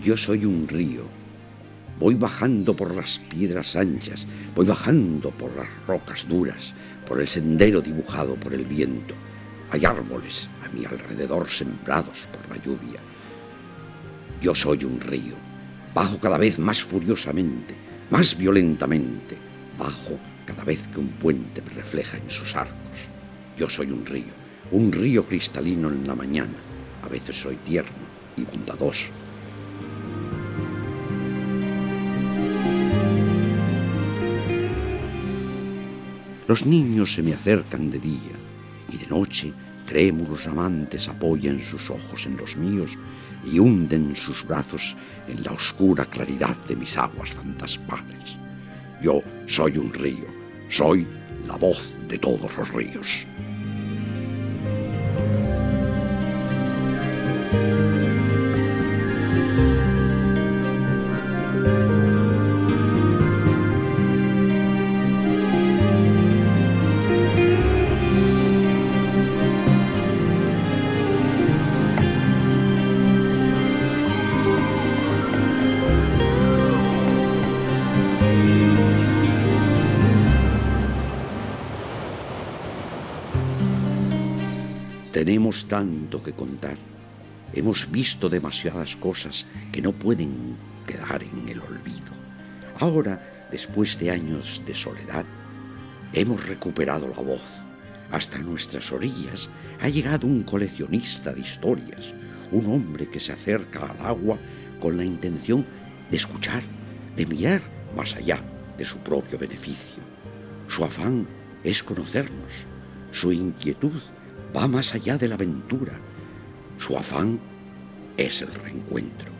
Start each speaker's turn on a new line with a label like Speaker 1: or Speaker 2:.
Speaker 1: Yo soy un río. Voy bajando por las piedras anchas, voy bajando por las rocas duras, por el sendero dibujado por el viento. Hay árboles a mi alrededor sembrados por la lluvia. Yo soy un río. Bajo cada vez más furiosamente, más violentamente. Bajo cada vez que un puente me refleja en sus arcos. Yo soy un río cristalino en la mañana. A veces soy tierno y bondadoso. Los niños se me acercan de día y de noche trémulos amantes apoyan sus ojos en los míos y hunden sus brazos en la oscura claridad de mis aguas fantasmales. Yo soy un río, soy la voz de todos los ríos. Tenemos tanto que contar. Hemos visto demasiadas cosas que no pueden quedar en el olvido. Ahora, después de años de soledad, hemos recuperado la voz. Hasta nuestras orillas ha llegado un coleccionista de historias, un hombre que se acerca al agua con la intención de escuchar, de mirar más allá de su propio beneficio. Su afán es conocernos, su inquietud va más allá de la aventura. Su afán es el reencuentro.